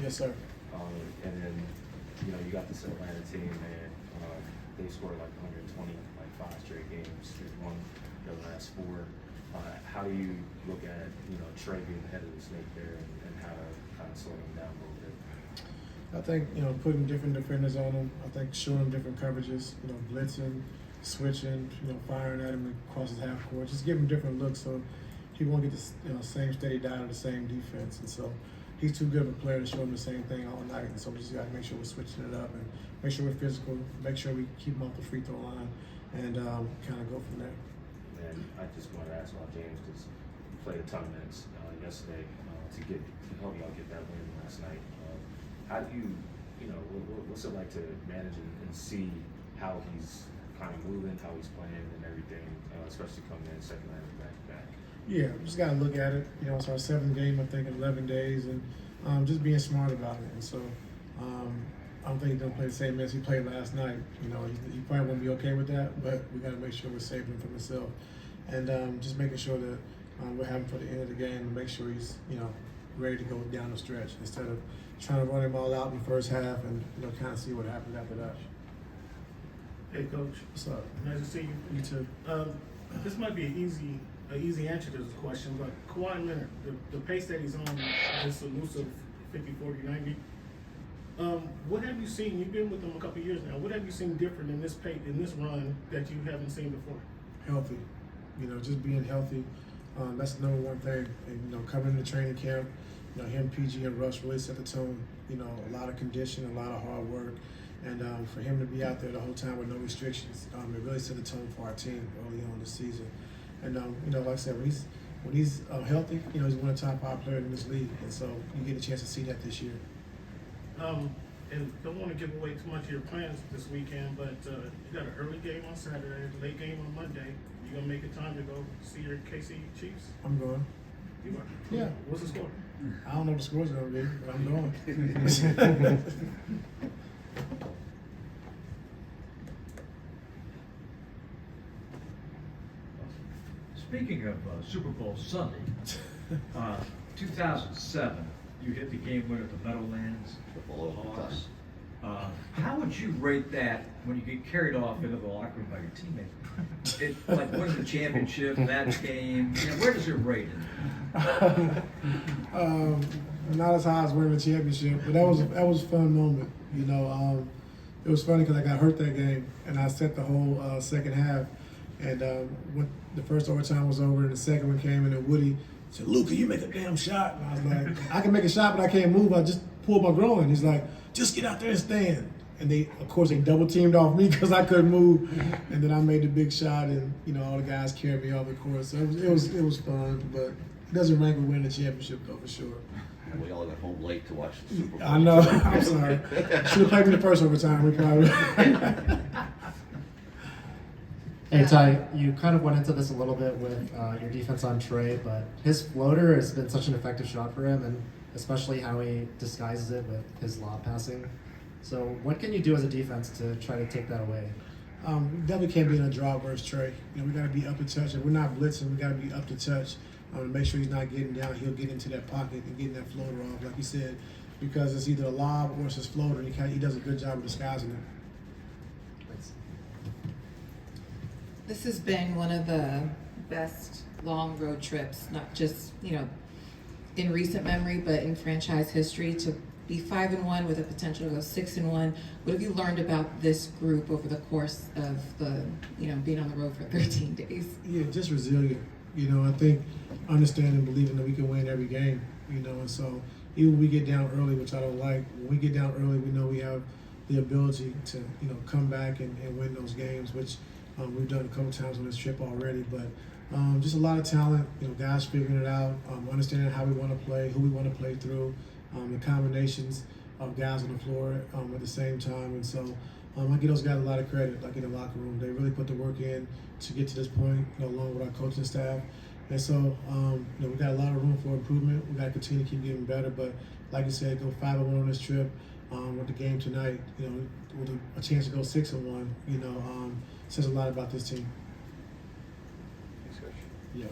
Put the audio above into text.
Yes, sir. And then, you know, you got this Atlanta team, and they scored like 120, like 5 straight games. They've won the last 4. How do you look at, you know, Trey being the head of the snake there, and how to kind of slow him down a little bit? I think, you know, putting different defenders on him. I think showing him different coverages, you know, blitzing, switching, you know, firing at him across his half court. Just give him different looks so he won't get the same steady diet of the same defense. And so he's too good of a player to show him the same thing all night. And so we just got to make sure we're switching it up and make sure we're physical, make sure we keep him off the free throw line, and kind of go from there. And I just wanted to ask about James, because you played a ton of minutes yesterday to help y'all get that win last night. How do you know, what's it like to manage and see how he's kind of moving, how he's playing and everything, especially coming in second night of back-to-back? Yeah, we just got to look at it. You know, it's our 7th game, I think, in 11 days, and just being smart about it. And so I don't think he's going to play the same minutes he played last night. You know, he probably won't be okay with that, but we got to make sure we're saving him from himself. And just making sure that we're having for the end of the game and make sure he's, you know, ready to go down the stretch instead of trying to run him all out in the first half and, you know, kind of see what happens after that. Hey, Coach. What's up? Nice to see you. You too. This might be an easy answer to this question, but Kawhi Leonard, the pace that he's on, this elusive 50, 40, 90. What have you seen? You've been with him a couple of years now. What have you seen different in this run that you haven't seen before? Healthy. You know, just being healthy. That's the number one thing. And, you know, coming into training camp, you know, him, PG, and Russ really set the tone. You know, a lot of condition, a lot of hard work. And for him to be out there the whole time with no restrictions, it really set the tone for our team early on this season. And, you know, like I said, when he's healthy, you know, he's one of the top 5 players in this league. And so you get a chance to see that this year. And don't want to give away too much of your plans this weekend, but you got an early game on Saturday, a late game on Monday. You gonna make it time to go see your KC Chiefs? I'm going. You are? Yeah. What's the score? I don't know what the score's going to be, but I'm going. Speaking of Super Bowl Sunday, 2007, you hit the game winner at the Meadowlands. Hawks. How would you rate that when you get carried off into the locker room by your teammates? Like winning the championship, that game, you know, where does it rate in? Not as high as winning the championship, but that was a fun moment. You know, it was funny because I got hurt that game, and I set the whole second half. And when the first overtime was over, and the second one came in, and Woody said, "Luka, you make a damn shot." And I was like, "I can make a shot, but I can't move. I just pulled my groin." He's like, "Just get out there and stand." And of course, they double teamed off me because I couldn't move. And then I made the big shot, and you know, all the guys carried me off the court. So it was fun, but it doesn't rank with winning the championship though, for sure. We all got home late to watch the Super Bowl. I know. I'm sorry. Should have played me the first overtime. We probably. Hey Ty, you kind of went into this a little bit with your defense on Trey, but his floater has been such an effective shot for him, and especially how he disguises it with his lob passing. So what can you do as a defense to try to take that away? We definitely can't be in a draw versus Trey. You know, we got to be up to touch. If we're not blitzing, we got to be up to touch to make sure he's not getting down. He'll get into that pocket and getting that floater off, like you said, because it's either a lob or it's his floater. And he does a good job of disguising it. Thanks. This has been one of the best long road trips, not just, you know, in recent memory, but in franchise history. To be 5-1 with a potential to go 6-1. What have you learned about this group over the course of the, you know, being on the road for 13 days? Yeah, just resilient. You know, I think understanding and believing that we can win every game. You know, and so even when we get down early, which I don't like, when we get down early, we know we have the ability to, you know, come back and win those games, which we've done a couple times on this trip already. But just a lot of talent, you know, guys figuring it out, understanding how we want to play, who we want to play through, the combinations of guys on the floor at the same time. And so I give those guys a lot of credit, like in the locker room. They really put the work in to get to this point, you know, along with our coaching staff. And so, you know, we got a lot of room for improvement. We got to continue to keep getting better. But like you said, go 5-1 on this trip. With the game tonight, you know, with a chance to go 6-1, you know, says a lot about this team. Thanks, Coach. Yeah.